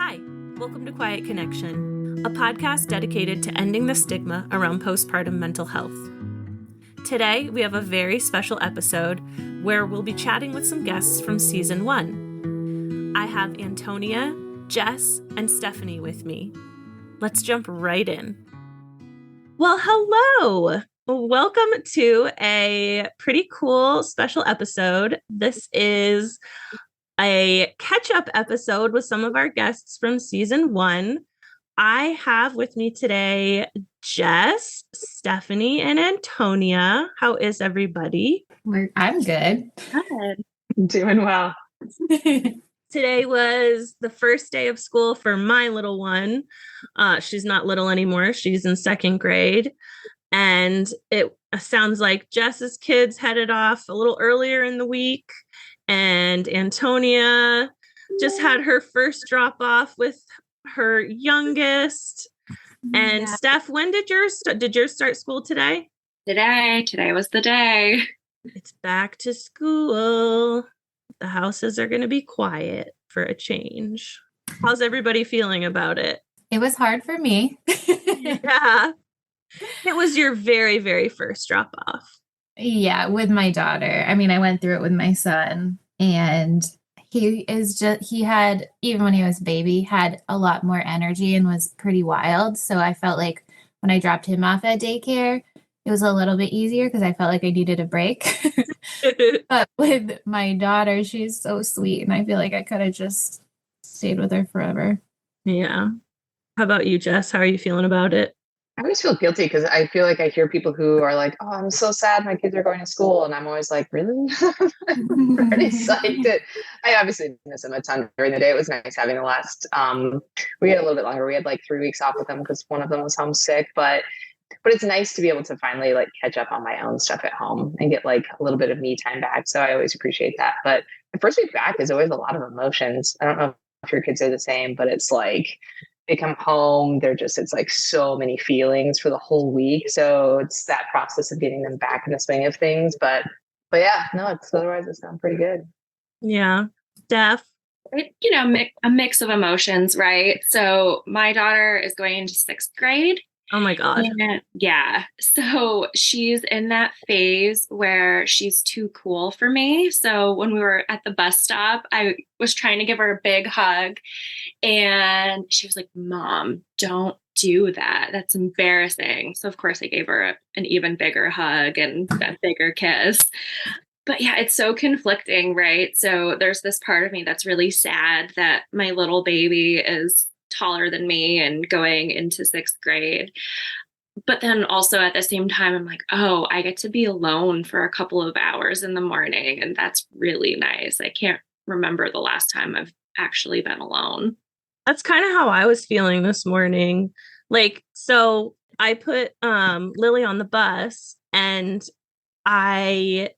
Hi, welcome to Quiet Connection, a podcast dedicated to ending the stigma around postpartum mental health. Today, we have a very special episode where we'll be chatting with some guests from season 1. I have Antonia, Jess, and Stephanie with me. Let's jump right in. Well, hello! Welcome to a pretty cool special episode. This is a catch-up episode with some of our guests from season 1. I have with me today Jess, Stephanie, and Antonia. How is everybody? I'm good. Good. Doing well. Today was the first day of school for my little one. She's not little anymore. She's in 2nd grade. And it sounds like Jess's kids headed off a little earlier in the week. And Antonia just had her first drop off with her youngest. And Yeah. Steph, when did yours start school today? Today was the day. It's back to school. The houses are going to be quiet for a change. How's everybody feeling about it? It was hard for me. Yeah. It was your very, very first drop off. Yeah, with my daughter. I mean, I went through it with my son, and he had, even when he was a baby, had a lot more energy and was pretty wild. So I felt like when I dropped him off at daycare, it was a little bit easier because I felt like I needed a break. But with my daughter, she's so sweet, and I feel like I could have just stayed with her forever. Yeah. How about you, Jess? How are you feeling about it? I always feel guilty because I feel like I hear people who are like, "Oh, I'm so sad my kids are going to school," and I'm always like, "Really?" I'm pretty psyched. I obviously miss them a ton during the day. It was nice having the last. We had a little bit longer. We had like 3 weeks off with them because one of them was homesick, but it's nice to be able to finally like catch up on my own stuff at home and get like a little bit of me time back. So I always appreciate that. But the first week back is always a lot of emotions. I don't know if your kids are the same, but it's like they come home, it's like so many feelings for the whole week. So it's that process of getting them back in the swing of things. But yeah, no, otherwise it sounds pretty good. Yeah. Steph? A mix of emotions, right? So my daughter is going into 6th grade. Oh my God. Yeah. So she's in that phase where she's too cool for me. So when we were at the bus stop, I was trying to give her a big hug, and she was like, "Mom, don't do that. That's embarrassing." So of course I gave her an even bigger hug and a bigger kiss. But yeah, it's so conflicting, right? So there's this part of me that's really sad that my little baby is taller than me and going into 6th grade. But then also at the same time, I'm like, oh, I get to be alone for a couple of hours in the morning. And that's really nice. I can't remember the last time I've actually been alone. That's kind of how I was feeling this morning. Like, so I put Lily on the bus, and I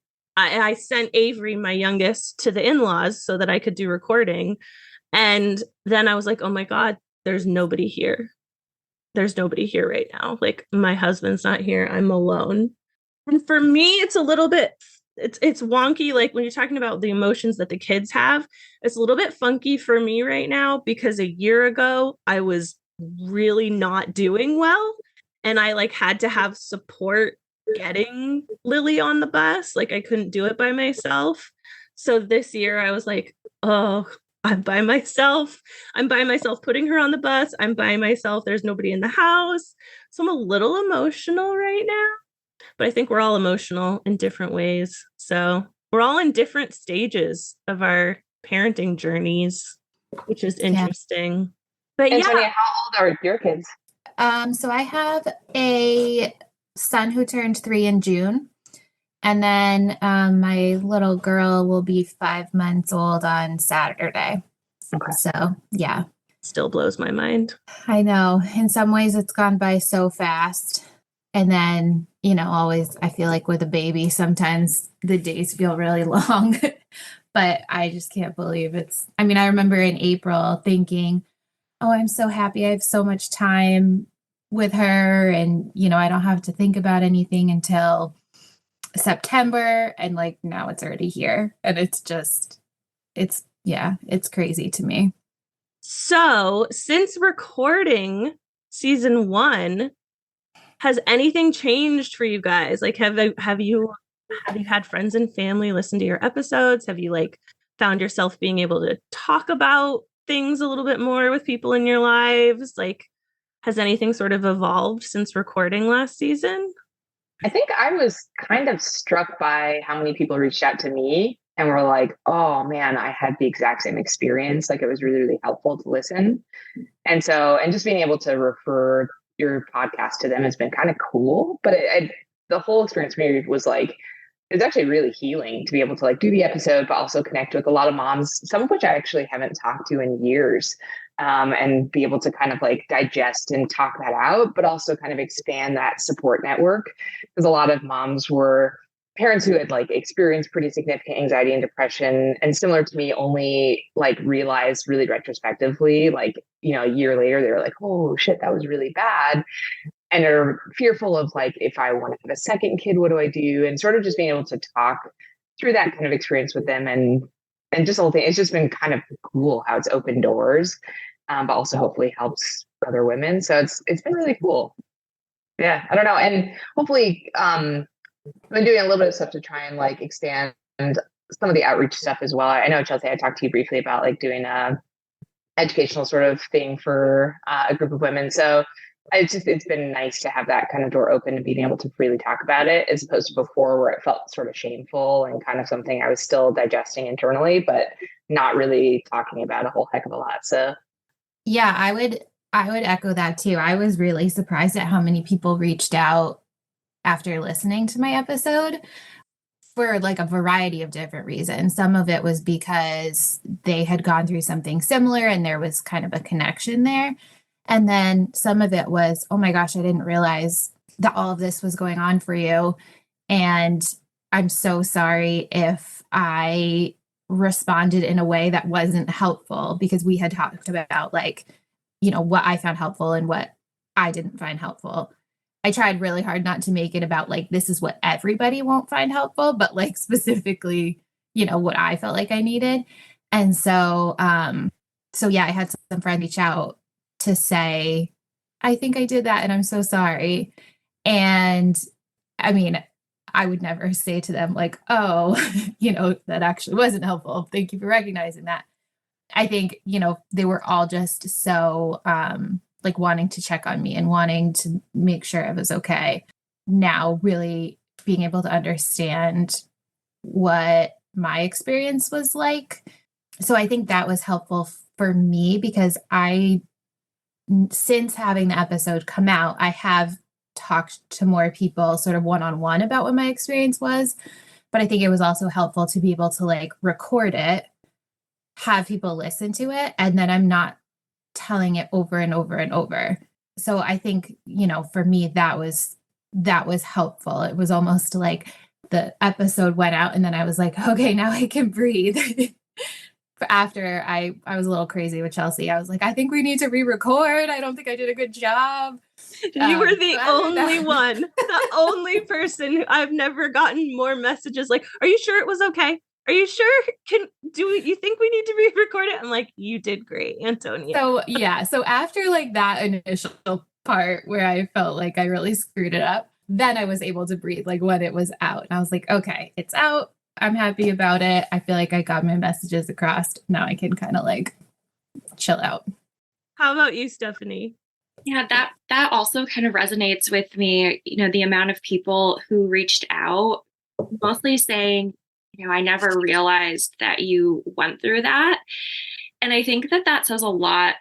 sent Avery, my youngest, to the in-laws so that I could do recording. And then I was like, oh my God, there's nobody here. There's nobody here right now. Like, my husband's not here. I'm alone. And for me, it's a little bit, it's wonky. Like when you're talking about the emotions that the kids have, it's a little bit funky for me right now because a year ago I was really not doing well. And I like had to have support getting Lily on the bus. Like I couldn't do it by myself. So this year I was like, oh, I'm by myself. I'm by myself putting her on the bus. I'm by myself. There's nobody in the house. So I'm a little emotional right now, but I think we're all emotional in different ways. So we're all in different stages of our parenting journeys, which is interesting. But Antonia, how old are your kids? So I have a son who turned 3 in June. And then my little girl will be 5 months old on Saturday. Okay. So, yeah. Still blows my mind. I know. In some ways, it's gone by so fast. And then, always, I feel like with a baby, sometimes the days feel really long. But I just can't believe I remember in April thinking, oh, I'm so happy I have so much time with her. And, I don't have to think about anything until September, and like now it's already here, and it's crazy to me. So, since recording season 1, has anything changed for you guys? Like, have you had friends and family listen to your episodes? Have you like found yourself being able to talk about things a little bit more with people in your lives? Like, has anything sort of evolved since recording last season? I think I was kind of struck by how many people reached out to me and were like, oh man, I had the exact same experience. Like it was really, really helpful to listen. And so, and just being able to refer your podcast to them has been kind of cool. But the whole experience for me was like, it's actually really healing to be able to like do the episode, but also connect with a lot of moms, some of which I actually haven't talked to in years, and be able to kind of like digest and talk that out, but also kind of expand that support network. Because a lot of moms were parents who had like experienced pretty significant anxiety and depression, and similar to me, only like realized really retrospectively, like, you know, a year later, they were like, oh shit, that was really bad. And are fearful of like, if I want to have a second kid, what do I do? And sort of just being able to talk through that kind of experience with them, and just the whole thing. It's just been kind of cool how it's opened doors, but also hopefully helps other women. So it's been really cool. Yeah, I don't know, and hopefully I've been doing a little bit of stuff to try and like expand some of the outreach stuff as well. I know, Chelsea, I talked to you briefly about like doing a educational sort of thing for a group of women. So it's been nice to have that kind of door open and being able to freely talk about it, as opposed to before where it felt sort of shameful and kind of something I was still digesting internally, but not really talking about a whole heck of a lot. So Yeah, I would echo that too. I was really surprised at how many people reached out after listening to my episode for like a variety of different reasons. Some of it was because they had gone through something similar and there was kind of a connection there. And then some of it was, oh my gosh, I didn't realize that all of this was going on for you. And I'm so sorry if I responded in a way that wasn't helpful, because we had talked about like, you know, what I found helpful and what I didn't find helpful. I tried really hard not to make it about like, this is what everybody won't find helpful, but like specifically, you know, what I felt like I needed. And so, so yeah, I had some friends reach out to say, I think I did that and I'm so sorry. And I mean, I would never say to them like, oh, you know, that actually wasn't helpful. Thank you for recognizing that. I think, you know, they were all just so like wanting to check on me and wanting to make sure I was okay. Now really being able to understand what my experience was like. So I think that was helpful for me, because since having the episode come out, I have talked to more people sort of one-on-one about what my experience was. But I think it was also helpful to be able to like record it, have people listen to it, and then I'm not telling it over and over and over. So I think, you know, for me, that was helpful. It was almost like the episode went out and then I was like, okay, now I can breathe. After I was a little crazy with Chelsea. I was like, I think we need to re-record. I don't think I did a good job. You were the only one, the only person who I've never gotten more messages like, are you sure it was okay? Are you sure? Do you think we need to re-record it? I'm like, you did great, Antonia. So yeah. So after like that initial part where I felt like I really screwed it up, then I was able to breathe like when it was out. And I was like, okay, it's out. I'm happy about it. I feel like I got my messages across. Now I can kind of like chill out. How about you, Stephanie? Yeah, that also kind of resonates with me. You know, the amount of people who reached out, mostly saying, you know, I never realized that you went through that. And I think that says a lot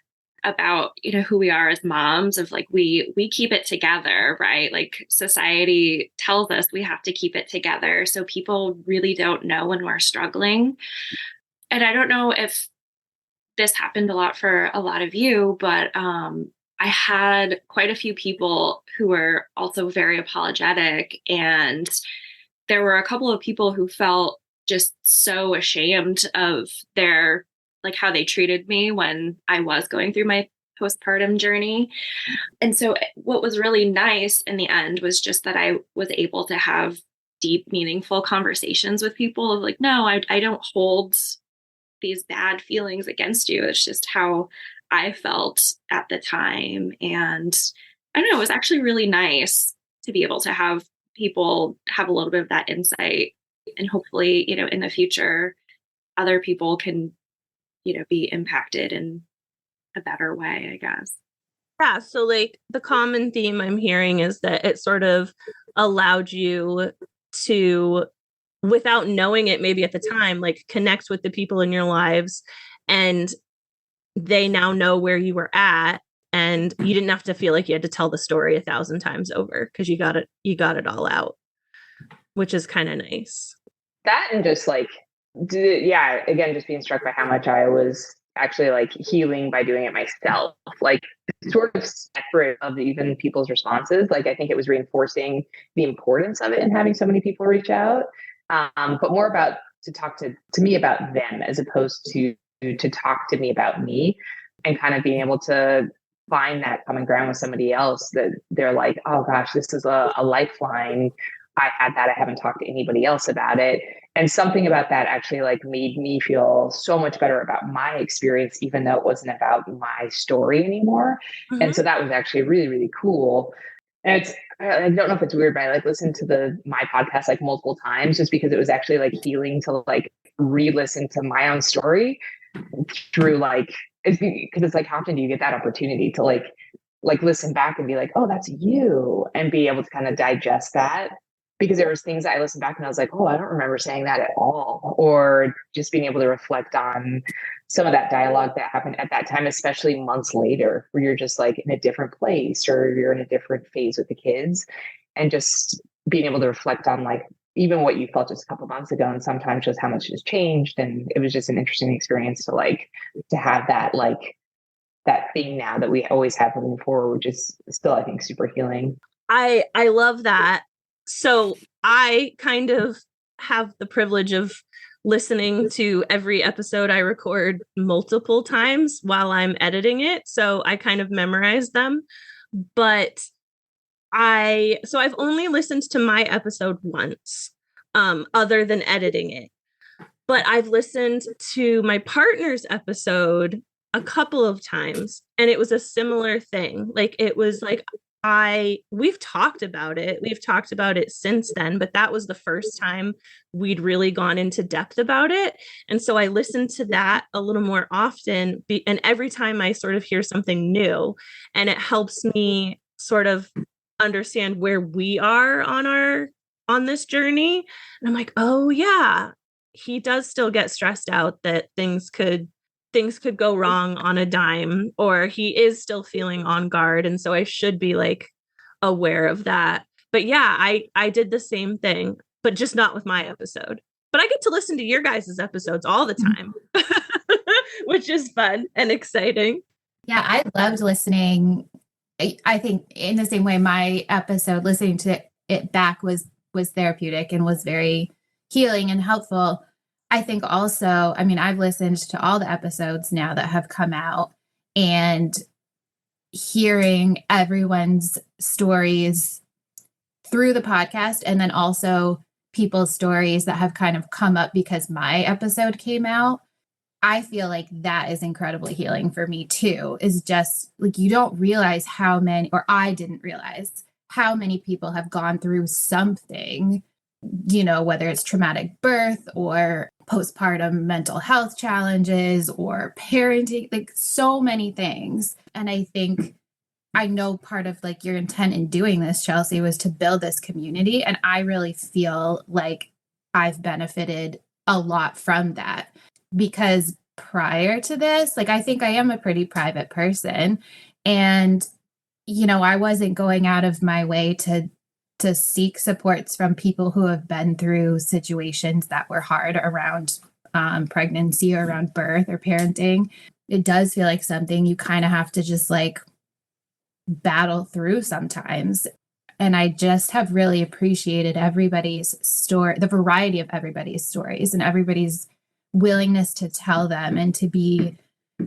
about, you know, who we are as moms, of like, we keep it together, right? Like society tells us we have to keep it together. So people really don't know when we're struggling. And I don't know if this happened a lot for a lot of you, but I had quite a few people who were also very apologetic. And there were a couple of people who felt just so ashamed of their, like how they treated me when I was going through my postpartum journey. And so what was really nice in the end was just that I was able to have deep, meaningful conversations with people of like, no, I don't hold these bad feelings against you. It's just how I felt at the time. And I don't know, it was actually really nice to be able to have people have a little bit of that insight. And hopefully, you know, in the future, other people can, you know, be impacted in a better way, I guess. Yeah. So like the common theme I'm hearing is that it sort of allowed you to, without knowing it maybe at the time, like connect with the people in your lives, and they now know where you were at, and you didn't have to feel like you had to tell the story 1,000 times over because you got it all out, which is kind of nice. That, and just like, yeah, again, just being struck by how much I was actually like healing by doing it myself, like sort of separate of even people's responses. Like, I think it was reinforcing the importance of it and having so many people reach out, but more about to talk to me about them as opposed to talk to me about me, and kind of being able to find that common ground with somebody else that they're like, oh gosh, this is a lifeline. I had that. I haven't talked to anybody else about it. And something about that actually like made me feel so much better about my experience, even though it wasn't about my story anymore. Mm-hmm. And so that was actually really, really cool. And I don't know if it's weird, but I like listened to my podcast like multiple times just because it was actually like healing to like re-listen to my own story through like, because it's like, how often do you get that opportunity to like listen back and be like, oh, that's you, and be able to kind of digest that? Because there was things that I listened back and I was like, oh, I don't remember saying that at all. Or just being able to reflect on some of that dialogue that happened at that time, especially months later, where you're just like in a different place or you're in a different phase with the kids, and just being able to reflect on like even what you felt just a couple months ago, and sometimes just how much has changed. And it was just an interesting experience to have that, like that thing now that we always have moving forward, which is still, I think, super healing. I love that. So I kind of have the privilege of listening to every episode I record multiple times while I'm editing it. So I kind of memorize them. But I've only listened to my episode once, other than editing it. But I've listened to my partner's episode a couple of times, and it was a similar thing. Like, it was like, we've talked about it. We've talked about it since then, but that was the first time we'd really gone into depth about it. And so I listened to that a little more often. And every time I sort of hear something new, and it helps me sort of understand where we are on this journey. And I'm like, oh yeah, he does still get stressed out that things could go wrong on a dime, or he is still feeling on guard. And so I should be like aware of that. But yeah, I did the same thing, but just not with my episode. But I get to listen to your guys' episodes all the time, which is fun and exciting. Yeah, I loved listening. I think in the same way, my episode, listening to it back was therapeutic and was very healing and helpful. I think also, I mean, I've listened to all the episodes now that have come out, and hearing everyone's stories through the podcast, and then also people's stories that have kind of come up because my episode came out. I feel like that is incredibly healing for me too, is just like, you don't realize how many, or I didn't realize how many people have gone through something, you know, whether it's traumatic birth or postpartum mental health challenges or parenting, like so many things. And I think, I know part of like your intent in doing this, Chelsea, was to build this community. And I really feel like I've benefited a lot from that, because prior to this, like, I think I am a pretty private person, and, you know, I wasn't going out of my way to seek supports from people who have been through situations that were hard around pregnancy or around birth or parenting. It does feel like something you kind of have to just like battle through sometimes. And I just have really appreciated everybody's story, the variety of everybody's stories, and everybody's willingness to tell them and to be,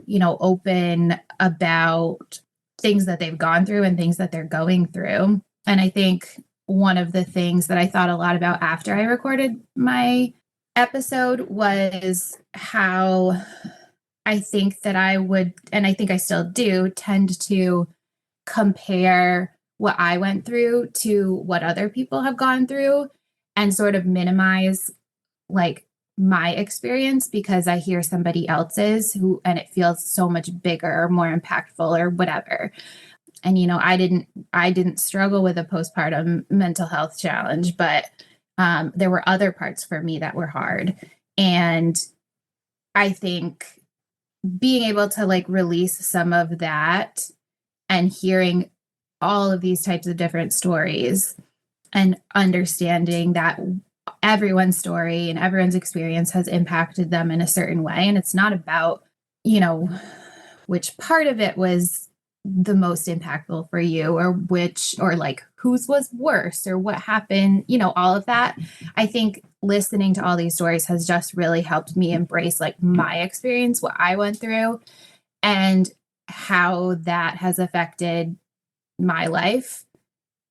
you know, open about things that they've gone through and things that they're going through. And I think one of the things that I thought a lot about after I recorded my episode was how I think that I would, and I think I still do, tend to compare what I went through to what other people have gone through and sort of minimize like my experience because I hear somebody else's and it feels so much bigger or more impactful or whatever. And, you know, I didn't struggle with a postpartum mental health challenge, but there were other parts for me that were hard. And I think being able to like release some of that and hearing all of these types of different stories and understanding that everyone's story and everyone's experience has impacted them in a certain way. And it's not about, you know, which part of it was the most impactful for you or like whose was worse or what happened, you know, all of that. I think listening to all these stories has just really helped me embrace like my experience, what I went through, and how that has affected my life,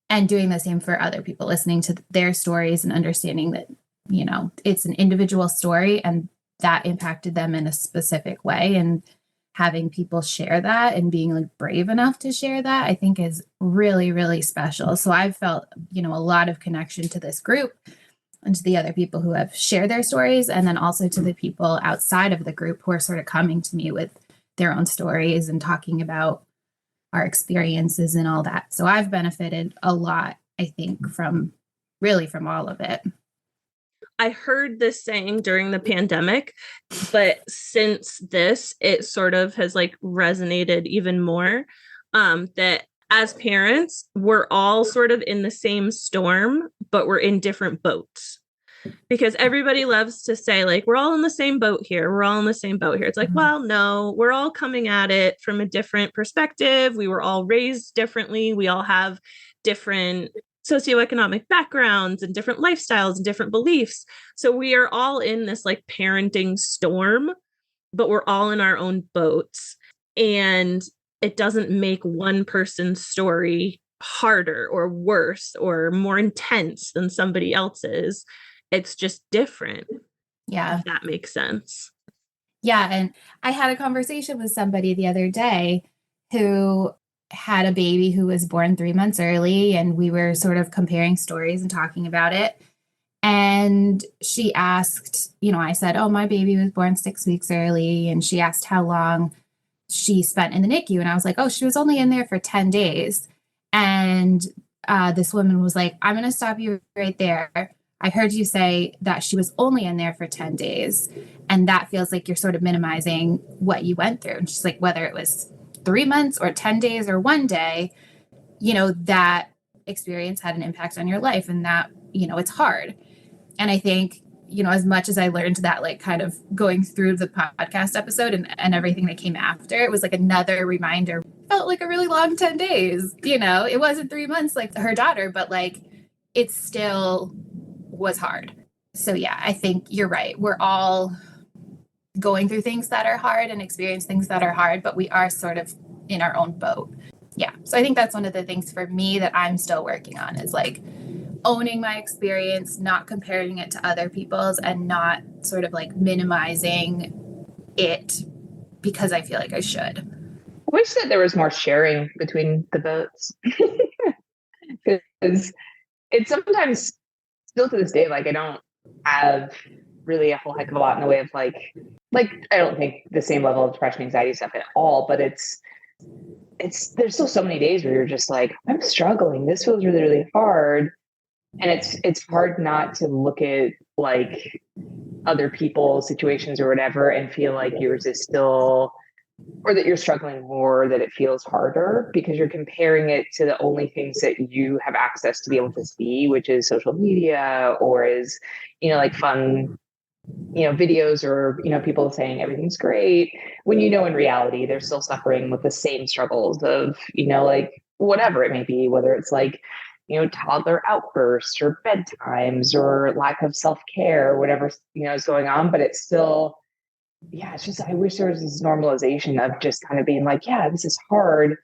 and doing the same for other people, listening to their stories and understanding that, you know, it's an individual story and that impacted them in a specific way. And having people share that and being like brave enough to share that, I think is really, really special. So I've felt, you know, a lot of connection to this group and to the other people who have shared their stories. And then also to the people outside of the group who are sort of coming to me with their own stories and talking about our experiences and all that. So I've benefited a lot, I think, from all of it. I heard this saying during the pandemic, but since this, it sort of has like resonated even more, that as parents, we're all sort of in the same storm, but we're in different boats. Because everybody loves to say, like, we're all in the same boat here. We're all in the same boat here. It's like, well, no, we're all coming at it from a different perspective. We were all raised differently. We all have different socioeconomic backgrounds and different lifestyles and different beliefs. So we are all in this like parenting storm, but we're all in our own boats. And it doesn't make one person's story harder or worse or more intense than somebody else's. It's just different. Yeah. If that makes sense. Yeah. And I had a conversation with somebody the other day who had a baby who was born 3 months early, and we were sort of comparing stories and talking about it. And she asked, you know, I said, oh, my baby was born 6 weeks early. And she asked how long she spent in the NICU. And I was like, oh, she was only in there for 10 days. And this woman was like, I'm going to stop you right there. I heard you say that she was only in there for 10 days. And that feels like you're sort of minimizing what you went through. And she's like, whether it was 3 months or 10 days or 1 day, you know, that experience had an impact on your life, and that, you know, it's hard. And I think, you know, as much as I learned that, like kind of going through the podcast episode and everything that came after, it was like another reminder. Felt like a really long 10 days, you know, it wasn't 3 months like her daughter, but like it still was hard. So yeah, I think you're right. We're all going through things that are hard and experience things that are hard, but we are sort of in our own boat. Yeah. So I think that's one of the things for me that I'm still working on, is like owning my experience, not comparing it to other people's, and not sort of like minimizing it because I feel like I should. I wish that there was more sharing between the boats. Because it's sometimes still to this day, like I don't have really a whole heck of a lot in the way of like I don't think the same level of depression, anxiety stuff at all, but it's there's still so many days where you're just like, I'm struggling. This feels really, really hard. And it's hard not to look at like other people's situations or whatever and feel like yours is still, or that you're struggling more, that it feels harder, because you're comparing it to the only things that you have access to be able to see, which is social media, or is, you know, like fun, you know, videos, or, you know, people saying everything's great, when, you know, in reality, they're still suffering with the same struggles of, you know, like whatever it may be, whether it's like, you know, toddler outbursts or bedtimes or lack of self-care or whatever, you know, is going on. But it's still, yeah, it's just, I wish there was this normalization of just kind of being like, yeah, this is hard,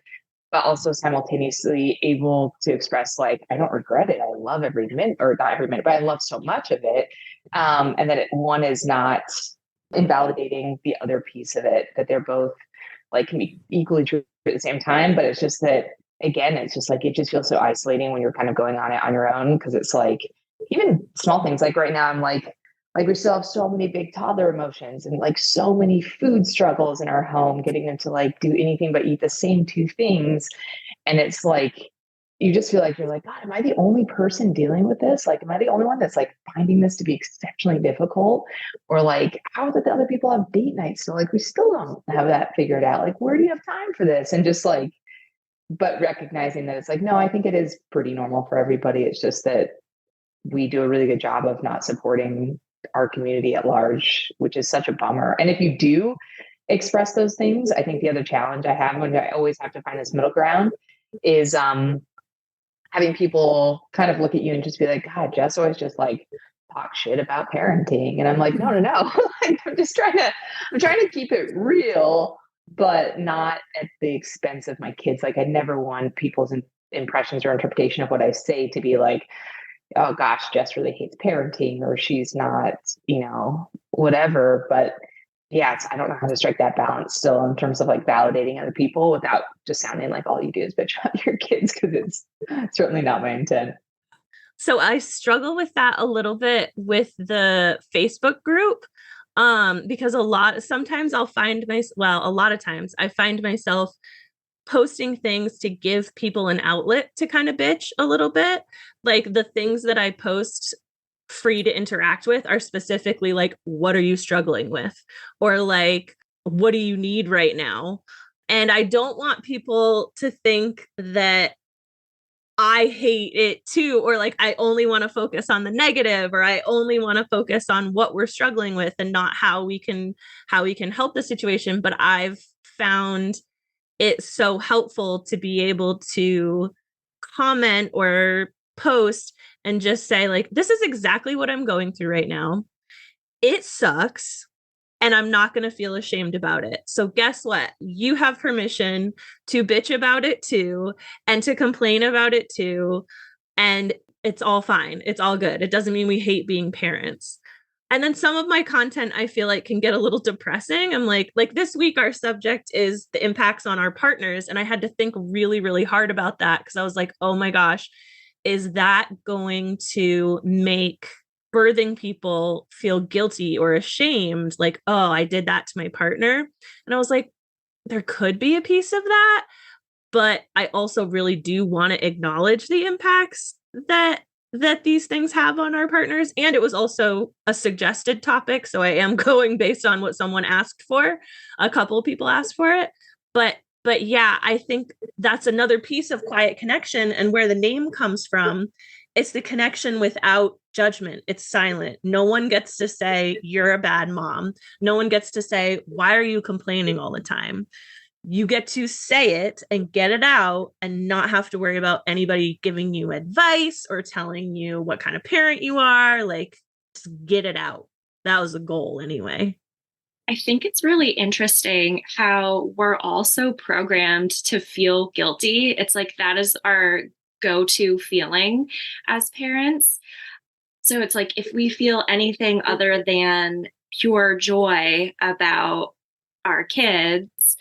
but also simultaneously able to express like, I don't regret it. I love every minute, or not every minute, but I love so much of it. And that one is not invalidating the other piece of it, that they're both like can be equally true at the same time. But it's just that, again, it's just like, it just feels so isolating when you're kind of going on it on your own. Cause it's like, even small things, like right now, I'm like we still have so many big toddler emotions and like so many food struggles in our home, getting them to like do anything but eat the same two things. And it's like, you just feel like you're like, God, am I the only person dealing with this? Like, am I the only one that's like finding this to be exceptionally difficult? Or like, how is it that other people have date nights? So like, we still don't have that figured out. Like, where do you have time for this? And just like, but recognizing that it's like, no, I think it is pretty normal for everybody. It's just that we do a really good job of not supporting our community at large, which is such a bummer. And if you do express those things, I think the other challenge I have, when I always have to find this middle ground, is having people kind of look at you and just be like, God, Jess always just like talk shit about parenting. And I'm like, no. Like, I'm trying to keep it real, but not at the expense of my kids. Like, I never want people's impressions or interpretation of what I say to be like, oh gosh, Jess really hates parenting, or she's not, whatever. But yeah, I don't know how to strike that balance still in terms of like validating other people without just sounding like all you do is bitch about your kids, because it's certainly not my intent. So I struggle with that a little bit with the Facebook group, because a lot of times I find myself posting things to give people an outlet to kind of bitch a little bit. Like, the things that I post free to interact with are specifically like, what are you struggling with? Or like, what do you need right now? And I don't want people to think that I hate it too, or like I only want to focus on the negative, or I only want to focus on what we're struggling with and not how we can help the situation. But I've found it so helpful to be able to comment or post and just say like, this is exactly what I'm going through right now. It sucks. And I'm not going to feel ashamed about it. So guess what? You have permission to bitch about it too, and to complain about it too. And it's all fine. It's all good. It doesn't mean we hate being parents. And then some of my content, I feel like, can get a little depressing. I'm like this week, our subject is the impacts on our partners. And I had to think really, really hard about that, because I was like, oh my gosh, is that going to make birthing people feel guilty or ashamed? Like, oh, I did that to my partner. And I was like, there could be a piece of that, but I also really do want to acknowledge the impacts that these things have on our partners. And it was also a suggested topic, so I am going based on what someone asked for. A couple of people asked for it, but yeah, I think that's another piece of quiet connection, and where the name comes from. It's the connection without judgment. It's silent. No one gets to say you're a bad mom. No one gets to say, why are you complaining all the time? You get to say it and get it out and not have to worry about anybody giving you advice or telling you what kind of parent you are. Like, just get it out. That was the goal anyway. I think it's really interesting how we're all so programmed to feel guilty. It's like that is our go-to feeling as parents. So it's like, if we feel anything other than pure joy about our kids,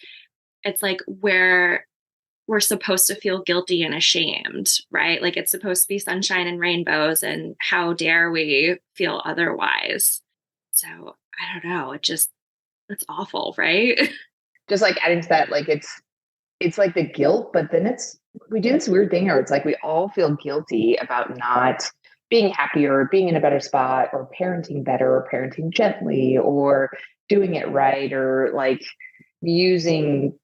it's like we're supposed to feel guilty and ashamed, right? Like, it's supposed to be sunshine and rainbows, and how dare we feel otherwise? So I don't know. It's awful, right? Just like adding to that, like it's like the guilt, but then we do this weird thing, or it's like we all feel guilty about not being happier, or being in a better spot, or parenting better, or parenting gently, or doing it right, or like using,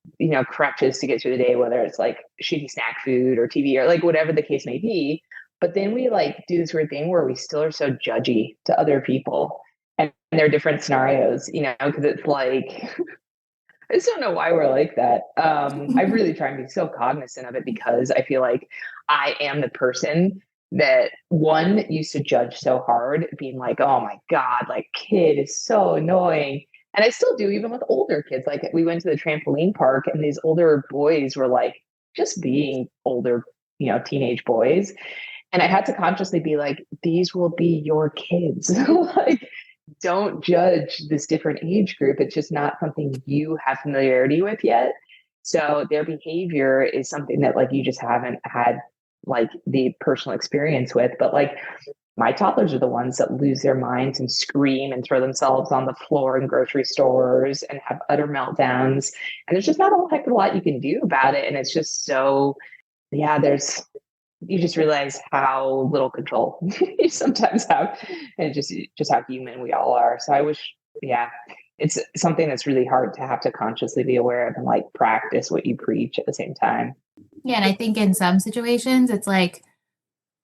crutches to get through the day, whether it's like shitty snack food or TV or like whatever the case may be. But then we like do this weird thing where we still are so judgy to other people and their different scenarios, because it's like, I just don't know why we're like that. I really try and be so cognizant of it, because I feel like I am the person that one used to judge so hard, being like, oh my God, like kid is so annoying. And I still do, even with older kids. Like, we went to the trampoline park and these older boys were like just being older, teenage boys. And I had to consciously be like, these will be your kids. Like, don't judge this different age group. It's just not something you have familiarity with yet. So their behavior is something that like you just haven't had like the personal experience with. But like my toddlers are the ones that lose their minds and scream and throw themselves on the floor in grocery stores and have utter meltdowns. And there's just not a heck of a lot you can do about it. And it's just so, yeah, you just realize how little control you sometimes have, and just how human we all are. So I wish, yeah, it's something that's really hard to have to consciously be aware of and like practice what you preach at the same time. Yeah. And I think in some situations, it's like,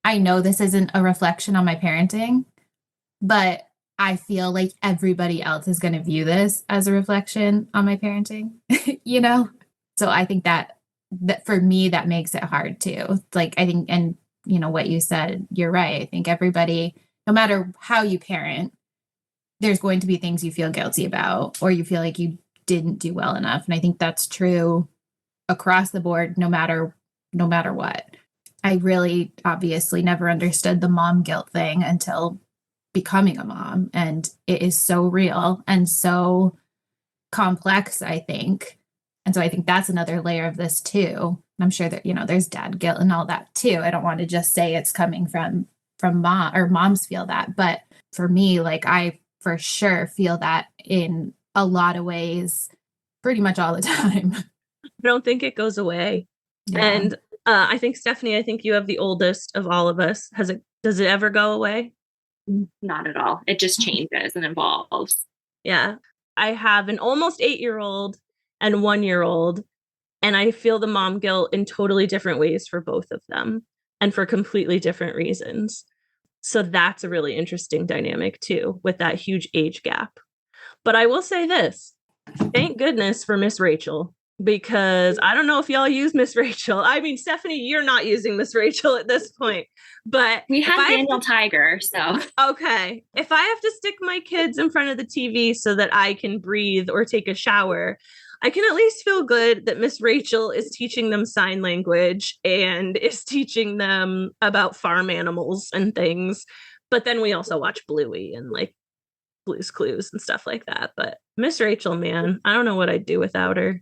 I know this isn't a reflection on my parenting, but I feel like everybody else is going to view this as a reflection on my parenting, you know? So I think that for me, that makes it hard too. It's like, I think, and you know, what you said, you're right. I think everybody, no matter how you parent, there's going to be things you feel guilty about, or you feel like you didn't do well enough. And I think that's true across the board, no matter what. I really obviously never understood the mom guilt thing until becoming a mom. And it is so real and so complex, I think. And so I think that's another layer of this too. I'm sure that, you know, there's dad guilt and all that too. I don't want to just say it's coming from mom, or moms feel that. But for me, like I for sure feel that in a lot of ways, pretty much all the time. I don't think it goes away. Yeah. And I think, Stephanie, I think you have the oldest of all of us. Does it ever go away? Not at all. It just changes and evolves. Yeah. I have an almost 8-year-old and 1-year-old, and I feel the mom guilt in totally different ways for both of them and for completely different reasons. So that's a really interesting dynamic too, with that huge age gap. But I will say this, thank goodness for Miss Rachel, because I don't know if y'all use Miss Rachel. I mean, Stephanie, you're not using Miss Rachel at this point, but we have Daniel Tiger. So, okay. If I have to stick my kids in front of the TV so that I can breathe or take a shower, I can at least feel good that Miss Rachel is teaching them sign language and is teaching them about farm animals and things. But then we also watch Bluey and like Blue's Clues and stuff like that. But Miss Rachel, man, I don't know what I'd do without her.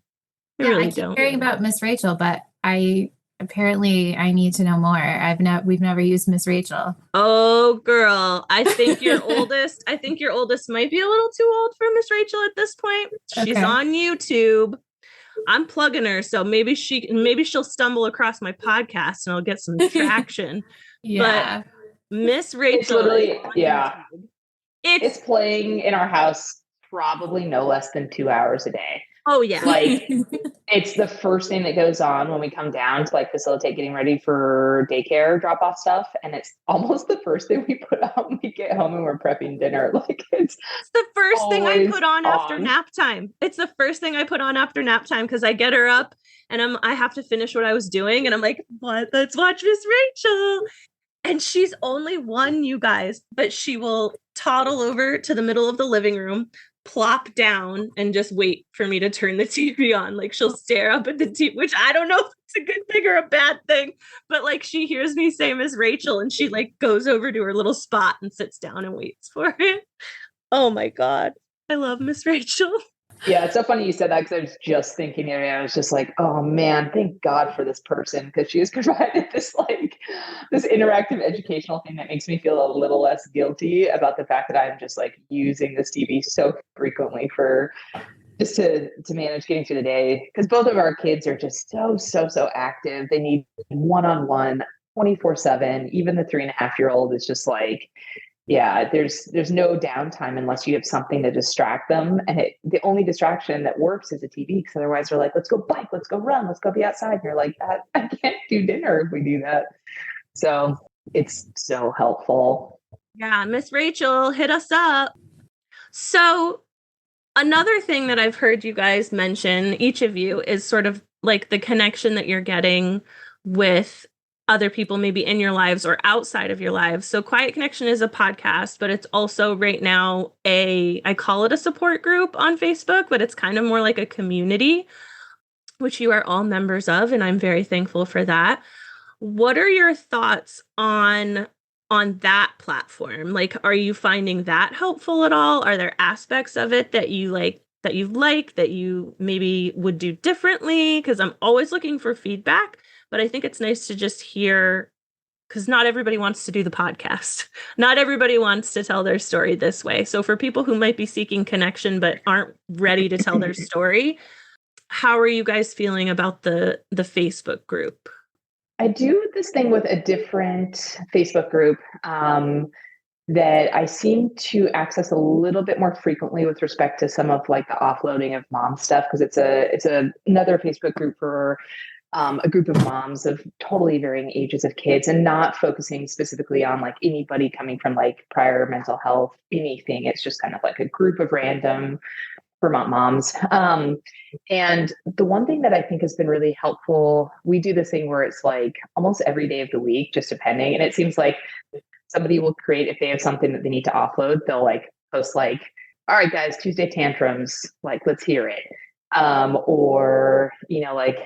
I really don't. Hearing about Miss Rachel, but I need to know more. We've never used Miss Rachel. Oh, girl, I think your oldest might be a little too old for Miss Rachel at this point. She's on YouTube. I'm plugging her, so maybe she'll stumble across my podcast and I'll get some traction. Yeah, but Miss Rachel, it's literally, yeah, it's playing in our house probably no less than 2 hours a day. Oh yeah. Like it's the first thing that goes on when we come down to like facilitate getting ready for daycare drop off stuff. And it's almost the first thing we put on when we get home and we're prepping dinner. Like it's the first thing I put on after nap time. It's the first thing I put on after nap time because I get her up and I have to finish what I was doing. And I'm like, what? Let's watch Miss Rachel. And she's only one, you guys, but she will toddle over to the middle of the living room, plop down, and just wait for me to turn the TV on. Like she'll stare up at the TV, which I don't know if it's a good thing or a bad thing, but like she hears me say Miss Rachel and she like goes over to her little spot and sits down and waits for it. Oh my God. I love Miss Rachel. Yeah, it's so funny you said that because I was just thinking the other day, I was just like, oh man, thank God for this person because she has provided this interactive educational thing that makes me feel a little less guilty about the fact that I'm just like using this TV so frequently for just to manage getting through the day. Because both of our kids are just so active. They need one-on-one 24/7. Even the 3.5-year-old is just like, yeah, there's no downtime unless you have something to distract them. And the only distraction that works is a TV because otherwise they're like, let's go bike, let's go run, let's go be outside. And you're like, I can't do dinner if we do that. So it's so helpful. Yeah, Miss Rachel, hit us up. So another thing that I've heard you guys mention, each of you, is sort of like the connection that you're getting with other people maybe in your lives or outside of your lives. So Quiet Connection is a podcast, but it's also right now I call it a support group on Facebook, but it's kind of more like a community, which you are all members of, and I'm very thankful for that. What are your thoughts on that platform? Like, are you finding that helpful at all? Are there aspects of it that you like that you maybe would do differently? Because I'm always looking for feedback, but I think it's nice to just hear, because not everybody wants to do the podcast. Not everybody wants to tell their story this way. So for people who might be seeking connection but aren't ready to tell their story, how are you guys feeling about the Facebook group? I do this thing with a different Facebook group that I seem to access a little bit more frequently with respect to some of like the offloading of mom stuff, because another Facebook group for a group of moms of totally varying ages of kids, and not focusing specifically on like anybody coming from like prior mental health, anything. It's just kind of like a group of random Vermont moms. And the one thing that I think has been really helpful, we do this thing where it's like almost every day of the week, just depending. And it seems like somebody will create, if they have something that they need to offload, they'll like post like, all right, guys, Tuesday tantrums, like, let's hear it. Or, like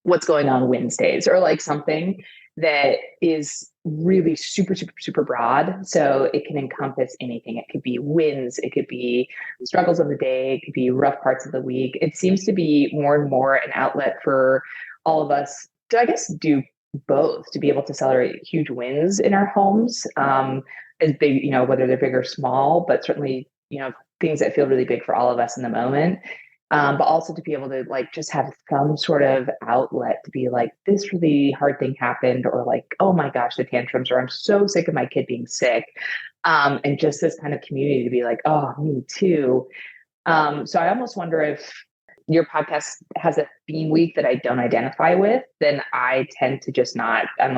what's going on Wednesdays, or like something that is really super, super, super broad. So it can encompass anything. It could be wins. It could be struggles of the day. It could be rough parts of the week. It seems to be more and more an outlet for all of us to, I guess, do both, to be able to celebrate huge wins in our homes, as big, whether they're big or small, but certainly, things that feel really big for all of us in the moment. But also to be able to like just have some sort of outlet to be like, this really hard thing happened, or like, oh my gosh, the tantrums, or I'm so sick of my kid being sick. And just this kind of community to be like, oh, me too. So I almost wonder if your podcast has a theme week that I don't identify with, then I tend to just not, and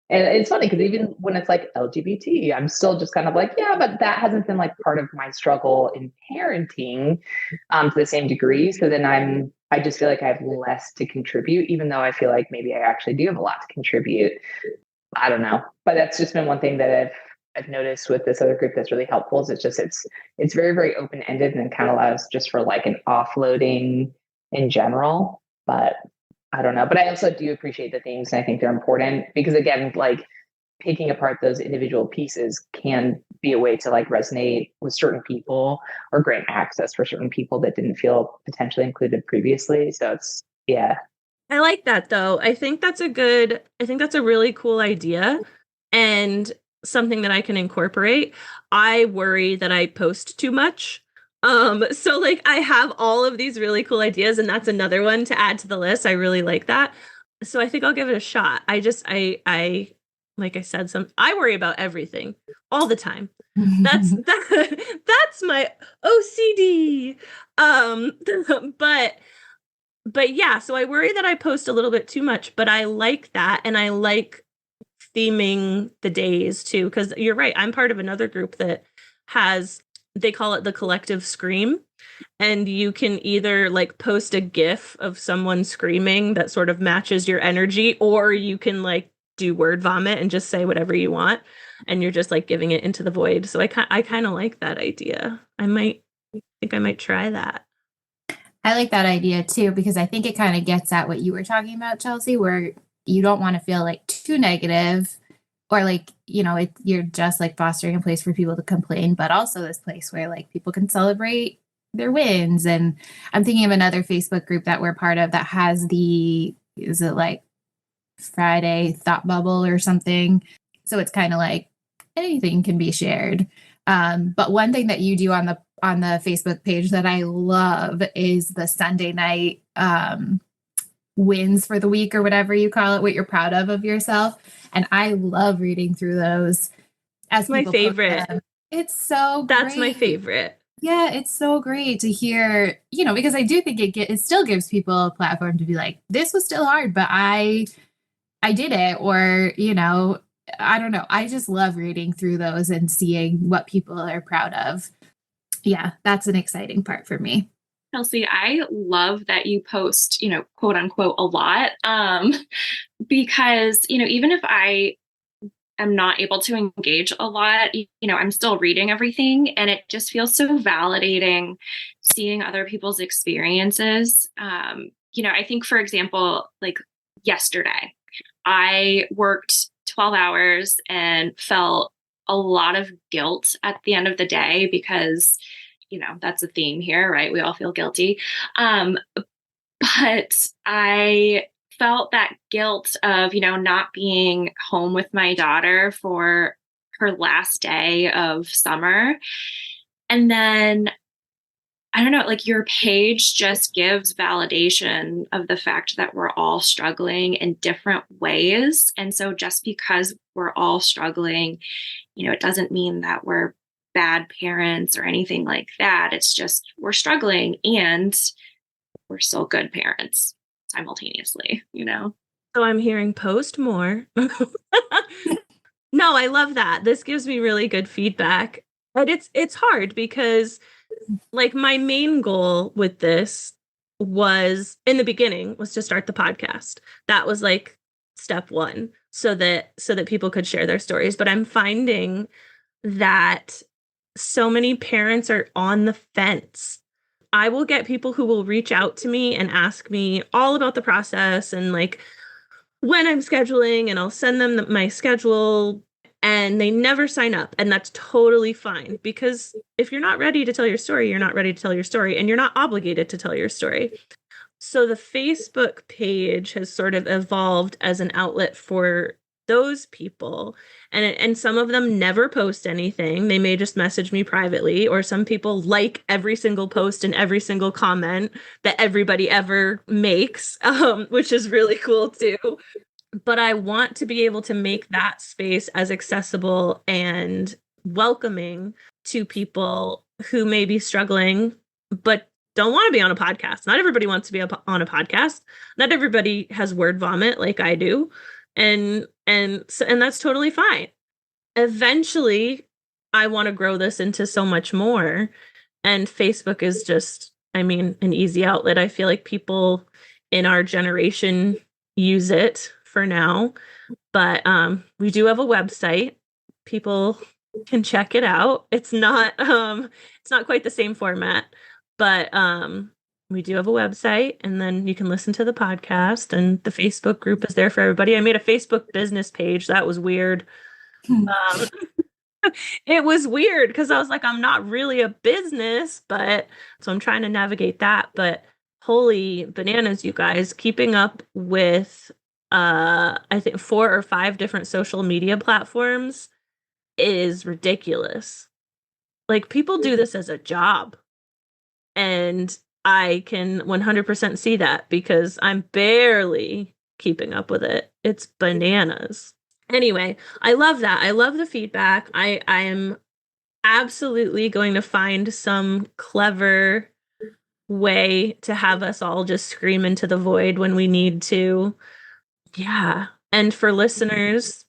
it's funny because even when it's like LGBT, I'm still just kind of like, yeah, but that hasn't been like part of my struggle in parenting to the same degree. So then I just feel like I have less to contribute, even though I feel like maybe I actually do have a lot to contribute. I don't know, but that's just been one thing that I've noticed with this other group that's really helpful. Is it's very, very open ended, and it kind of allows just for like an offloading in general. But I don't know. But I also do appreciate the themes, and I think they're important because, again, like picking apart those individual pieces can be a way to like resonate with certain people or grant access for certain people that didn't feel potentially included previously. So yeah. I like that though. I think that's a really cool idea and something that I can incorporate. I worry that I post too much. So like I have all of these really cool ideas, and that's another one to add to the list. I really like that. So I think I'll give it a shot. I like I said, I worry about everything all the time. That's my OCD. But yeah, so I worry that I post a little bit too much, but I like that, and I like theming the days too, because you're right. I'm part of another group that they call it the collective scream, and you can either like post a GIF of someone screaming that sort of matches your energy, or you can like do word vomit and just say whatever you want, and you're just like giving it into the void. So I kind of like that idea. I might try that. I like that idea too, because I think it kind of gets at what you were talking about, Chelsea, where you don't want to feel like too negative, or like, you're just like fostering a place for people to complain, but also this place where like people can celebrate their wins. And I'm thinking of another Facebook group that we're part of that has is it like Friday thought bubble or something? So it's kind of like anything can be shared. But one thing that you do on the Facebook page that I love is the Sunday night wins for the week, or whatever you call it, what you're proud of yourself. And I love reading through those. As my favorite. It's so That's great. my favorite. Yeah, it's so great to hear, because I do think it still gives people a platform to be like, this was still hard, but I did it. Or, I don't know. I just love reading through those and seeing what people are proud of. Yeah, that's an exciting part for me. Chelsea, I love that you post, quote unquote, a lot. Because, even if I am not able to engage a lot, I'm still reading everything, and it just feels so validating seeing other people's experiences. I think, for example, like yesterday, I worked 12 hours and felt a lot of guilt at the end of the day because, that's a theme here, right? We all feel guilty. But I felt that guilt of, not being home with my daughter for her last day of summer. And then I don't know, like your page just gives validation of the fact that we're all struggling in different ways. And so just because we're all struggling, it doesn't mean that we're bad parents or anything like that. It's just we're struggling and we're still good parents simultaneously. So I'm hearing post more. No, I love that. This gives me really good feedback. But it's hard because like my main goal with this was in the beginning was to start the podcast. That was like step one so that people could share their stories. But I'm finding that so many parents are on the fence. I will get people who will reach out to me and ask me all about the process and like when I'm scheduling, and I'll send them my schedule, and they never sign up. And that's totally fine, because if you're not ready to tell your story, you're not ready to tell your story, and you're not obligated to tell your story. So the Facebook page has sort of evolved as an outlet for those people. And some of them never post anything. They may just message me privately, or some people like every single post and every single comment that everybody ever makes, which is really cool too. But I want to be able to make that space as accessible and welcoming to people who may be struggling, but don't want to be on a podcast. Not everybody wants to be on a podcast. Not everybody has word vomit like I do. And that's totally fine. Eventually, I want to grow this into so much more. And Facebook is just, an easy outlet. I feel like people in our generation use it for now. But we do have a website. People can check it out. It's not quite the same format, but we do have a website, and then you can listen to the podcast, and the Facebook group is there for everybody. I made a Facebook business page. That was weird. It was weird because I was like, I'm not really a business, but so I'm trying to navigate that. But holy bananas, you guys, keeping up with I think 4 or 5 different social media platforms is ridiculous. Like, people do this as a job, and I can 100% see that because I'm barely keeping up with it. It's bananas. Anyway, I love that. I love the feedback. I am absolutely going to find some clever way to have us all just scream into the void when we need to. Yeah. And for listeners,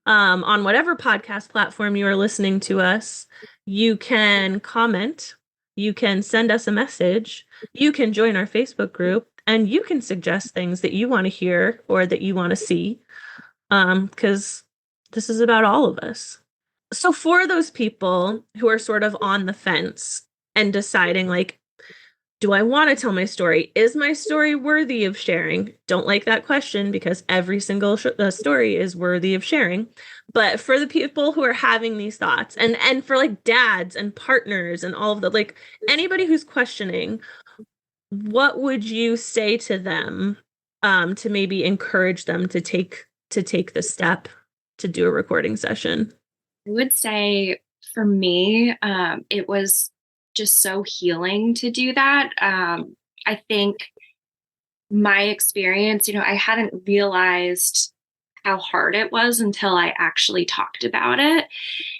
on whatever podcast platform you are listening to us, you can comment, you can send us a message, you can join our Facebook group, and you can suggest things that you want to hear or that you want to see, because this is about all of us. So for those people who are sort of on the fence and deciding, like, do I want to tell my story? Is my story worthy of sharing? Don't like that question, because every single story is worthy of sharing. But for the people who are having these thoughts, and for like dads and partners and all of the, like, anybody who's questioning, what would you say to them to maybe encourage them to take the step to do a recording session? I would say for me, it was just so healing to do that. I think my experience, I hadn't realized how hard it was until I actually talked about it.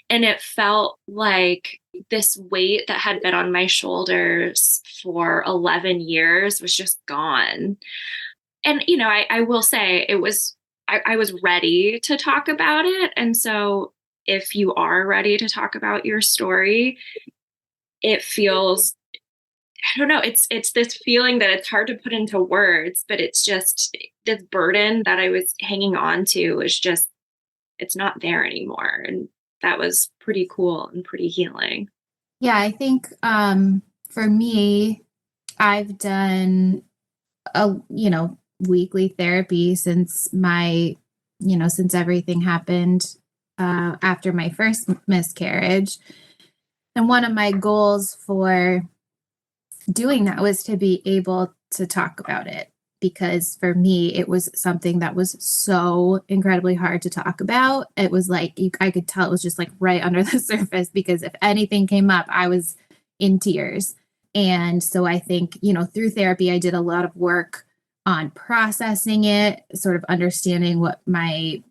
And it felt like this weight that had been on my shoulders for 11 years was just gone. And, I will say I was ready to talk about it. And so if you are ready to talk about your story, it feels, I don't know, it's this feeling that it's hard to put into words, but it's just this burden that I was hanging on to is just, it's not there anymore. And that was pretty cool and pretty healing. Yeah, I think for me, I've done weekly therapy since my since everything happened after my first miscarriage. And one of my goals for doing that was to be able to talk about it, because for me, it was something that was so incredibly hard to talk about. It was like, I could tell it was just like right under the surface, because if anything came up, I was in tears. And so I think, through therapy, I did a lot of work on processing it, sort of understanding what my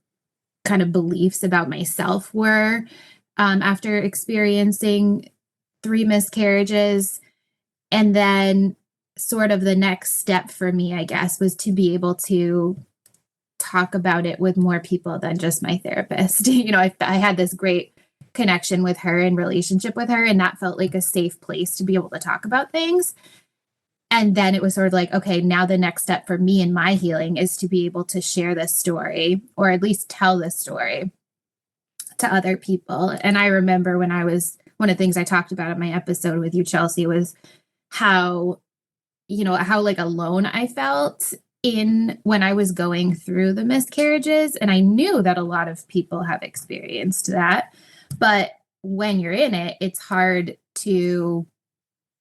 kind of beliefs about myself were after experiencing 3 miscarriages. And then sort of the next step for me, I guess, was to be able to talk about it with more people than just my therapist. I had this great connection with her and relationship with her, and that felt like a safe place to be able to talk about things. And then it was sort of like, okay, now the next step for me in my healing is to be able to share this story, or at least tell this story to other people. And I remember one of the things I talked about in my episode with you, Chelsea, was how like alone I felt when I was going through the miscarriages. And I knew that a lot of people have experienced that. But when you're in it, it's hard to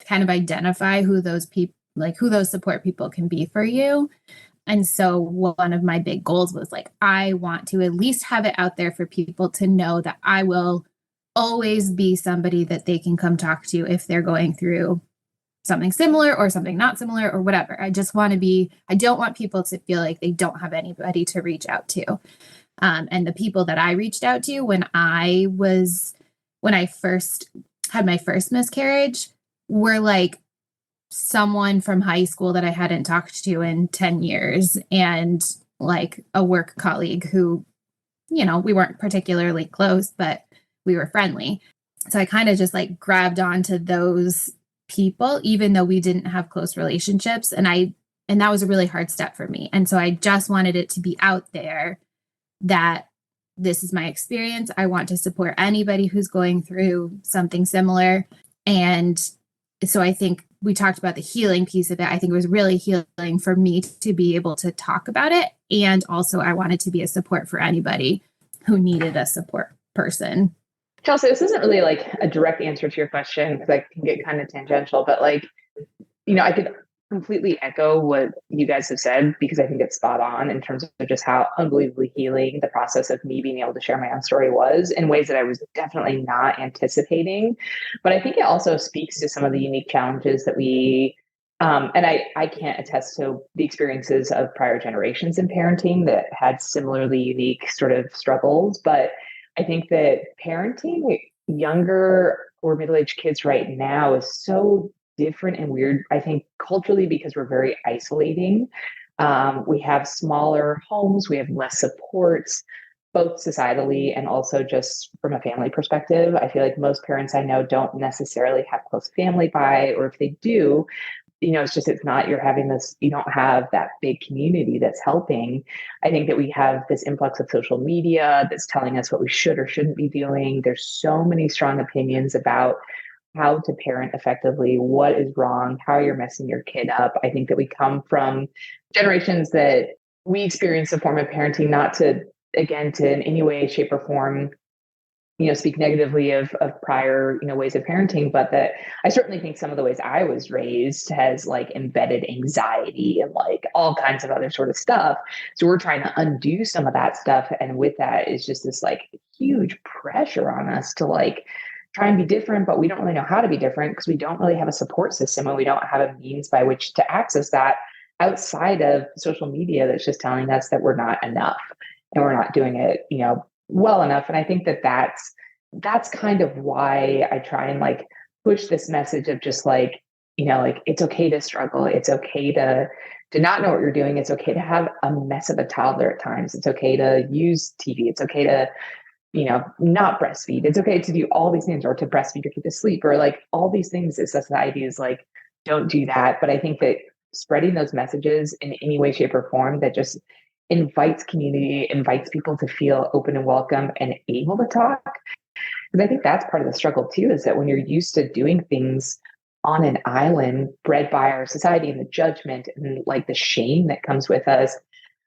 kind of identify who those people, like who those support people can be for you. And so one of my big goals was like, I want to at least have it out there for people to know that I will always be somebody that they can come talk to if they're going through something similar or something not similar or whatever. I don't want people to feel like they don't have anybody to reach out to. And the people that I reached out to when I first had my first miscarriage were like someone from high school that I hadn't talked to in 10 years, and like a work colleague who, we weren't particularly close, but we were friendly. So I kind of just like grabbed onto those people, even though we didn't have close relationships. And that was a really hard step for me. And so I just wanted it to be out there that this is my experience. I want to support anybody who's going through something similar. And so I think we talked about the healing piece of it. I think it was really healing for me to be able to talk about it. And also I wanted to be a support for anybody who needed a support person. Chelsea, this isn't really like a direct answer to your question, because I can get kind of tangential, but like, I could completely echo what you guys have said, because I think it's spot on in terms of just how unbelievably healing the process of me being able to share my own story was, in ways that I was definitely not anticipating. But I think it also speaks to some of the unique challenges that we, and I can't attest to the experiences of prior generations in parenting that had similarly unique sort of struggles, but I think that parenting younger or middle-aged kids right now is so different and weird, I think, culturally, because we're very isolating. We have smaller homes, we have less supports, both societally and also just from a family perspective. I feel like most parents I know don't necessarily have close family by, or if they do, you don't have that big community that's helping. I think that we have this influx of social media that's telling us what we should or shouldn't be doing. There's so many strong opinions about how to parent effectively, what is wrong, how you're messing your kid up. I think that we come from generations that we experience a form of parenting, not to in any way, shape, or form, speak negatively of prior, ways of parenting, but that I certainly think some of the ways I was raised has like embedded anxiety and like all kinds of other sort of stuff. So we're trying to undo some of that stuff. And with that is just this like huge pressure on us to like try and be different, but we don't really know how to be different because we don't really have a support system and we don't have a means by which to access that outside of social media that's just telling us that we're not enough and we're not doing it, well enough. And I think that that's kind of why I try and like push this message of just like, like it's okay to struggle. It's okay to not know what you're doing. It's okay to have a mess of a toddler at times. It's okay to use TV. It's okay to, not breastfeed. It's okay to do all these things, or to breastfeed your kid to sleep, or like all these things that society is like, don't do that. But I think that spreading those messages in any way, shape, or form that just invites community, invites people to feel open and welcome and able to talk. Because I think that's part of the struggle too, is that when you're used to doing things on an island bred by our society and the judgment and like the shame that comes with us.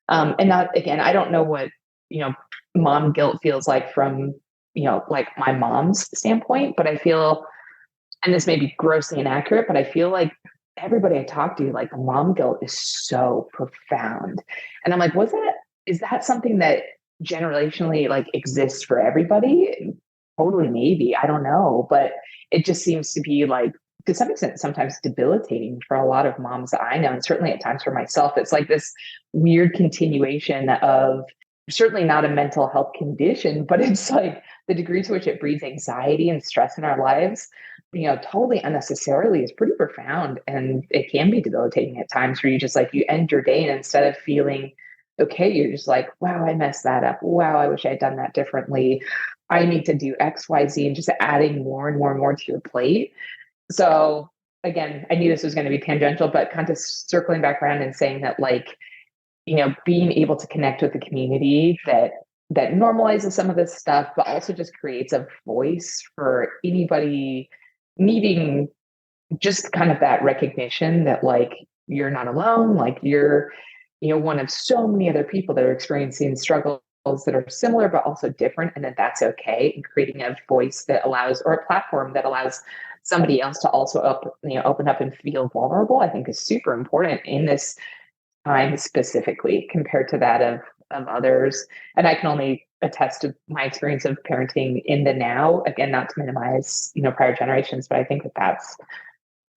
And not, again, I don't know what mom guilt feels like from, like my mom's standpoint. But I feel, and this may be grossly inaccurate, but I feel like everybody I talk to, like the mom guilt is so profound. And I'm like, is that something that generationally like exists for everybody? Totally, maybe. I don't know. But it just seems to be like, to some extent, sometimes debilitating for a lot of moms that I know. And certainly at times for myself, it's like this weird continuation of certainly not a mental health condition, but it's like the degree to which it breeds anxiety and stress in our lives, totally unnecessarily is pretty profound. And it can be debilitating at times where you just like, you end your day and instead of feeling okay, you're just like, wow, I messed that up. Wow, I wish I had done that differently. I need to do X, Y, Z, and just adding more and more and more to your plate. So again, I knew this was going to be tangential, but kind of circling back around and saying that like, being able to connect with the community that normalizes some of this stuff, but also just creates a voice for anybody needing just kind of that recognition that like you're not alone, like you're, one of so many other people that are experiencing struggles that are similar but also different, and that's okay. And creating a voice that allows, or a platform that allows somebody else to also open up and feel vulnerable, I think is super important in this time specifically compared to that of others. And I can only attest to my experience of parenting in the now, again, not to minimize, prior generations, but I think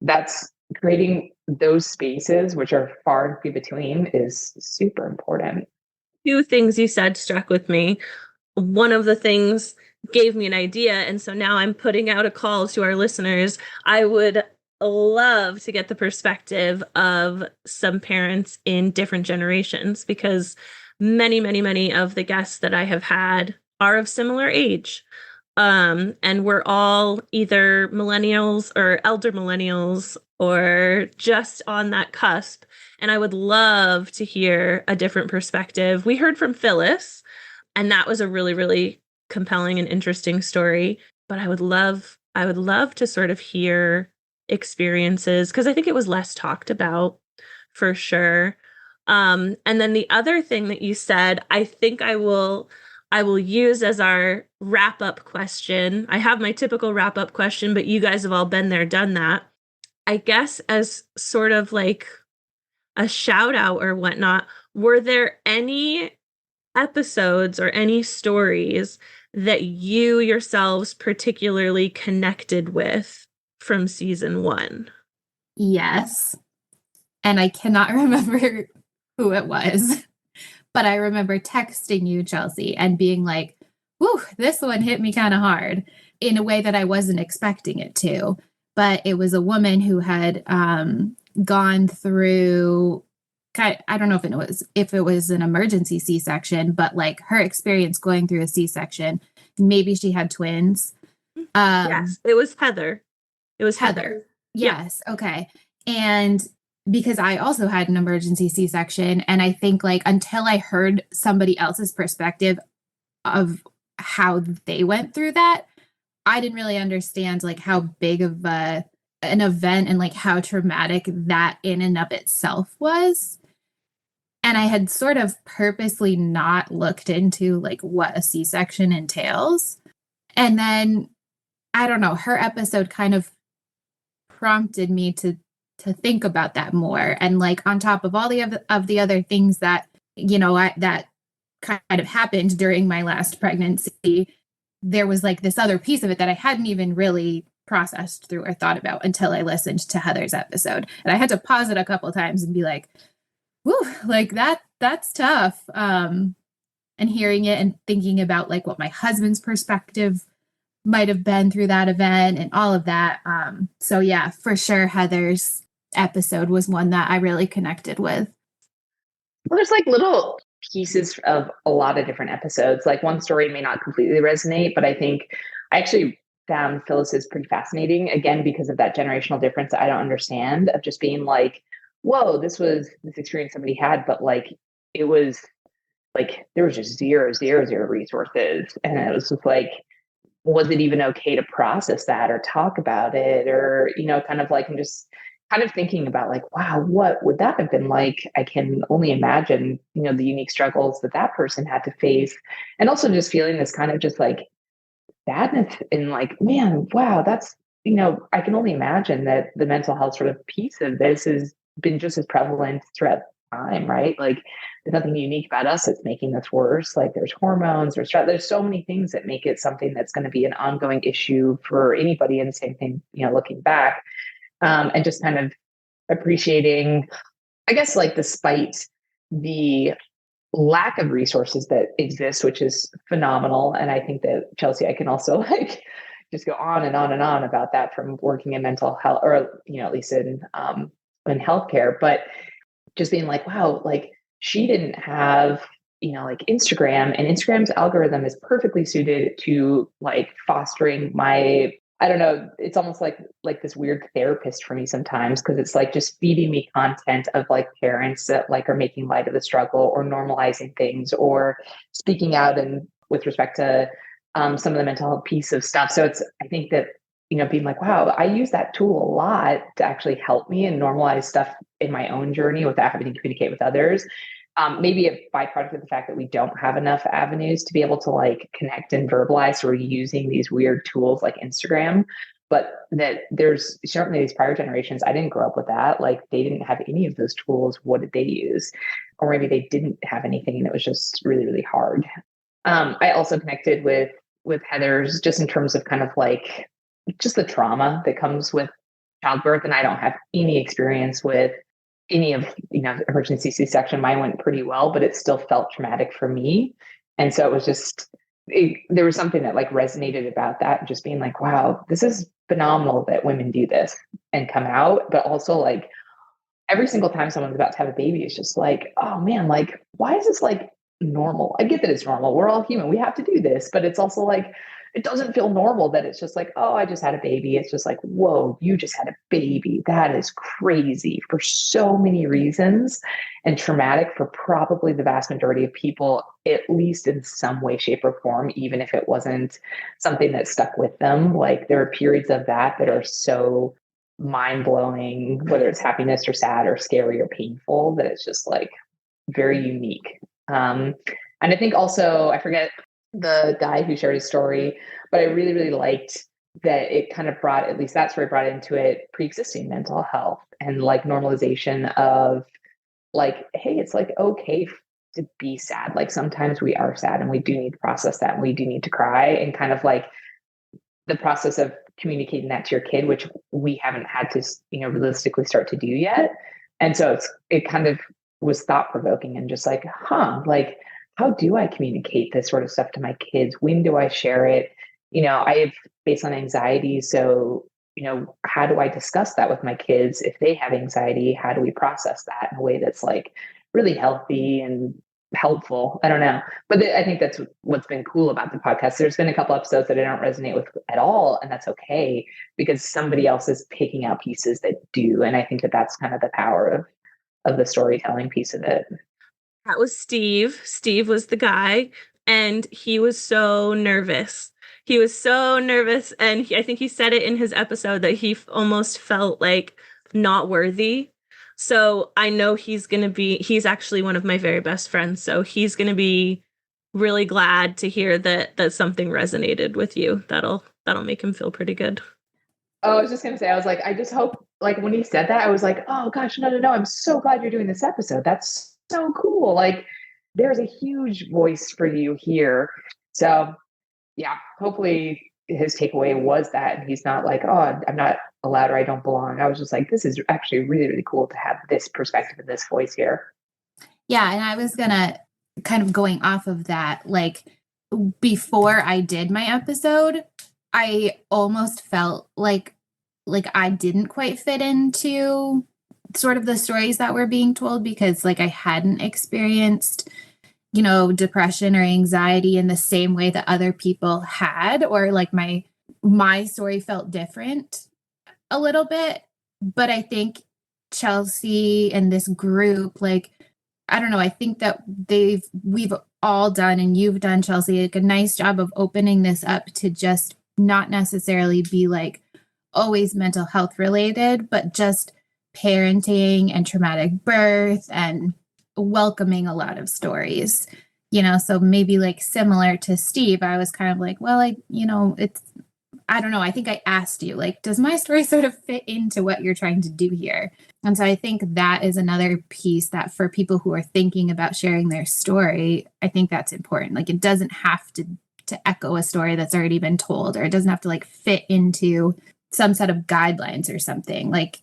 that's creating those spaces, which are far and few between, is super important. Two things you said struck with me. One of the things gave me an idea, and so now I'm putting out a call to our listeners. I would love to get the perspective of some parents in different generations, because many of the guests that I have had are of similar age. And we're all either millennials or elder millennials or just on that cusp. And I would love to hear a different perspective. We heard from Phyllis, and that was a really compelling and interesting story. But I would love to sort of hear experiences, because I think it was less talked about for sure. And then the other thing that you said, I think I will use as our wrap-up question. I have my typical wrap-up question, but you guys have all been there, done that. I guess as sort of like a shout out or whatnot, were there any episodes or any stories that you yourselves particularly connected with from season 1? Yes. And I cannot remember who it was, but I remember texting you, Chelsea, and being like, whew, this one hit me kind of hard in a way that I wasn't expecting it to. But it was a woman who had gone through, I don't know if it was an emergency C-section, but like her experience going through a C-section, maybe she had twins. Yes, it was Heather. It was Heather. Yes. Yeah. Okay. And because I also had an emergency C-section, and I think like until I heard somebody else's perspective of how they went through that, I didn't really understand like how big of an event and like how traumatic that in and of itself was. And I had sort of purposely not looked into like what a C-section entails. And then, I don't know, her episode kind of prompted me to think about that more. And like on top of all the other things that, that kind of happened during my last pregnancy, there was like this other piece of it that I hadn't even really processed through or thought about until I listened to Heather's episode. And I had to pause it a couple of times and be like, whew, like that's tough. And hearing it and thinking about like what my husband's perspective might have been through that event and all of that. So yeah, for sure, Heather's episode was one that I really connected with. Well, there's like little pieces of a lot of different episodes. Like one story may not completely resonate, but I think I actually found Phyllis's pretty fascinating, again, because of that generational difference that I don't understand, of just being like, whoa, this experience somebody had, but like, it was like, there was just zero resources. And it was just like, was it even okay to process that or talk about it? Or, kind of like, and just kind of thinking about like, wow, what would that have been like? I can only imagine, the unique struggles that that person had to face. And also just feeling this kind of just like sadness and like, man, wow, that's, I can only imagine that the mental health sort of piece of this has been just as prevalent throughout time, right? Like there's nothing unique about us that's making this worse. Like there's hormones, there's so many things that make it something that's going to be an ongoing issue for anybody. And the same thing, looking back, and just kind of appreciating, I guess, like despite the lack of resources that exist, which is phenomenal. And I think that Chelsea, I can also like just go on and on and on about that from working in mental health, or at least in healthcare. But just being like, wow, like she didn't have like Instagram, and Instagram's algorithm is perfectly suited to like fostering my, I don't know, it's almost like this weird therapist for me sometimes, because it's like just feeding me content of like parents that like are making light of the struggle or normalizing things or speaking out and with respect to some of the mental health piece of stuff. So it's, I think that, being like, wow, I use that tool a lot to actually help me and normalize stuff in my own journey without having to communicate with others. Maybe a byproduct of the fact that we don't have enough avenues to be able to like connect and verbalize. So we're using these weird tools like Instagram, but that there's certainly these prior generations. I didn't grow up with that. Like they didn't have any of those tools. What did they use? Or maybe they didn't have anything and it was just really, really hard. I also connected with Heather's just in terms of kind of like just the trauma that comes with childbirth. And I don't have any experience with any of emergency C-section. Mine went pretty well, but it still felt traumatic for me. And so it was just there was something that like resonated about that, just being like, wow, this is phenomenal that women do this and come out. But also like every single time someone's about to have a baby, it's just like, oh man, like why is this like normal? I get that it's normal, we're all human, we have to do this, but it's also like it doesn't feel normal that it's just like, oh, I just had a baby. It's just like, whoa, you just had a baby. That is crazy for so many reasons and traumatic for probably the vast majority of people, at least in some way, shape, or form, even if it wasn't something that stuck with them. Like there are periods of that are so mind blowing, whether it's happiness or sad or scary or painful, that it's just like very unique. And I think also, I forget the guy who shared his story, but I really, really liked that it kind of brought, at least that story brought into it, pre-existing mental health and like normalization of like, hey, it's like okay to be sad. Like sometimes we are sad and we do need to process that and we do need to cry, and kind of like the process of communicating that to your kid, which we haven't had to, realistically start to do yet. And so it kind of was thought provoking and just like, like, how do I communicate this sort of stuff to my kids? When do I share it? I have based on anxiety. So, how do I discuss that with my kids? If they have anxiety, how do we process that in a way that's like really healthy and helpful? I don't know. But I think that's what's been cool about the podcast. There's been a couple episodes that I don't resonate with at all. And that's okay, because somebody else is picking out pieces that do. And I think that that's kind of the power of the storytelling piece of it. That was Steve. Steve was the guy, and he was so nervous. He was so nervous, and I think he said it in his episode that he almost felt like not worthy. So I know he's actually one of my very best friends, so he's going to be really glad to hear that something resonated with you. That'll make him feel pretty good. Oh, I was just going to say, I was like, I just hope, like when he said that, I was like, oh gosh, no, I'm so glad you're doing this episode. That's so cool. Like there's a huge voice for you here. So yeah, hopefully his takeaway was that, and he's not like, oh, I'm not allowed or I don't belong. I was just like, this is actually really, really cool to have this perspective and this voice here. Yeah. And I was gonna kind of going off of that, like before I did my episode, I almost felt like I didn't quite fit into sort of the stories that were being told, because like I hadn't experienced, depression or anxiety in the same way that other people had, or like my story felt different a little bit. But I think Chelsea and this group, like, I don't know, I think that we've all done, and you've done, Chelsea, like a nice job of opening this up to just not necessarily be like always mental health related, but just parenting and traumatic birth and welcoming a lot of stories, so maybe like similar to Steve, I was kind of like, well, I don't know. I think I asked you, like, does my story sort of fit into what you're trying to do here? And so I think that is another piece that for people who are thinking about sharing their story, I think that's important. Like, it doesn't have to echo a story that's already been told, or it doesn't have to like fit into some set of guidelines or something. Like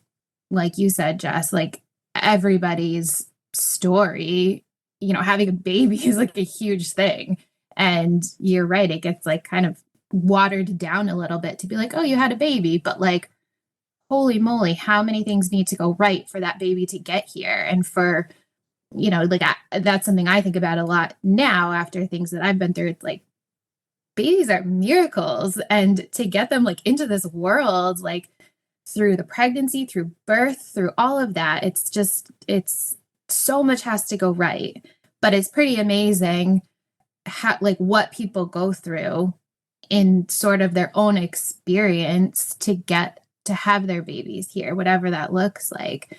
you said, Jess, like everybody's story, having a baby is like a huge thing. And you're right. It gets like kind of watered down a little bit to be like, oh, you had a baby, but like, holy moly, how many things need to go right for that baby to get here? And for, that's something I think about a lot now after things that I've been through. It's like, babies are miracles, and to get them like into this world, like through the pregnancy, through birth, through all of that, it's so much has to go right. But it's pretty amazing how, like, what people go through in sort of their own experience to get to have their babies here, whatever that looks like.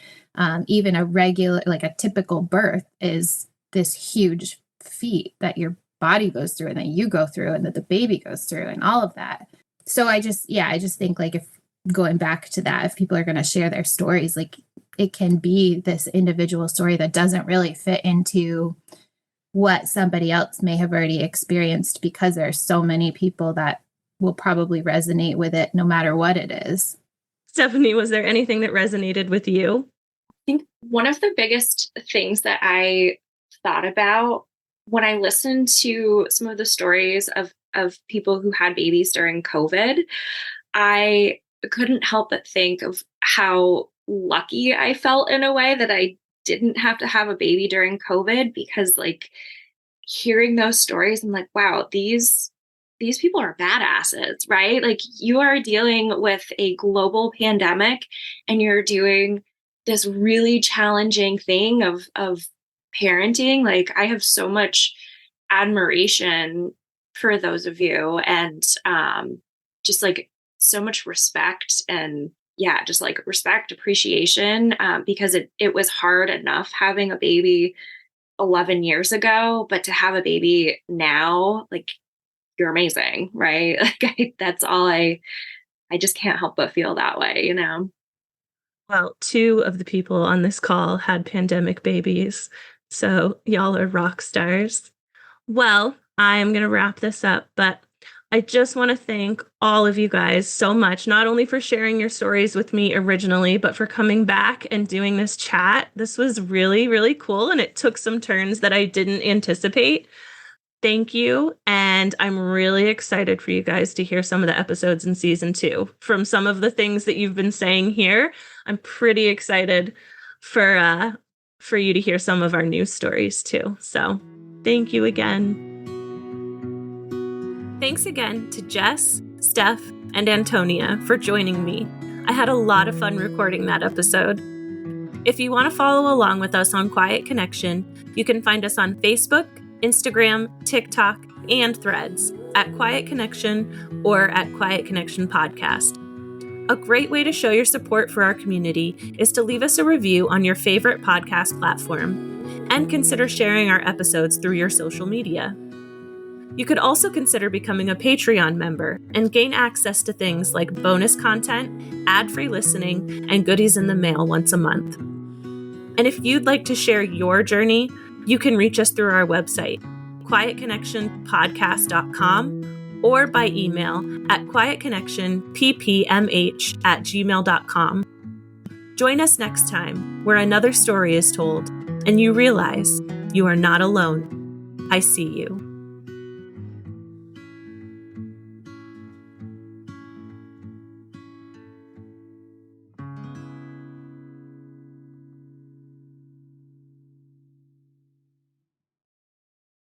Even a regular, like a typical birth is this huge feat that your body goes through and that you go through and that the baby goes through and all of that. So I just think like, if going back to that, if people are going to share their stories, like it can be this individual story that doesn't really fit into what somebody else may have already experienced, because there are so many people that will probably resonate with it no matter what it is. Stephanie, was there anything that resonated with you? I think one of the biggest things that I thought about when I listened to some of the stories of people who had babies during COVID, I couldn't help but think of how lucky I felt in a way that I didn't have to have a baby during COVID, because like hearing those stories, I'm like, wow, these people are badasses, right? Like, you are dealing with a global pandemic and you're doing this really challenging thing of parenting. Like, I have so much admiration for those of you, and just like so much respect, and just like respect, appreciation, because it was hard enough having a baby 11 years ago, but to have a baby now, like, you're amazing, right? Like, that's all I just can't help but feel that way, Well, 2 of the people on this call had pandemic babies, so y'all are rock stars. Well, I'm going to wrap this up, but I just want to thank all of you guys so much, not only for sharing your stories with me originally, but for coming back and doing this chat. This was really, really cool, and it took some turns that I didn't anticipate. Thank you, and I'm really excited for you guys to hear some of the episodes in season 2. From some of the things that you've been saying here, I'm pretty excited for you to hear some of our news stories too. So, thank you again. Thanks again to Jess, Steph, and Antonia for joining me. I had a lot of fun recording that episode. If you want to follow along with us on Quiet Connection, you can find us on Facebook, Instagram, TikTok, and Threads at Quiet Connection or at Quiet Connection Podcast. A great way to show your support for our community is to leave us a review on your favorite podcast platform, and consider sharing our episodes through your social media. You could also consider becoming a Patreon member and gain access to things like bonus content, ad-free listening, and goodies in the mail once a month. And if you'd like to share your journey, you can reach us through our website, quietconnectionpodcast.com, or by email at quietconnectionppmh@gmail.com. Join us next time, where another story is told, and you realize you are not alone. I see you.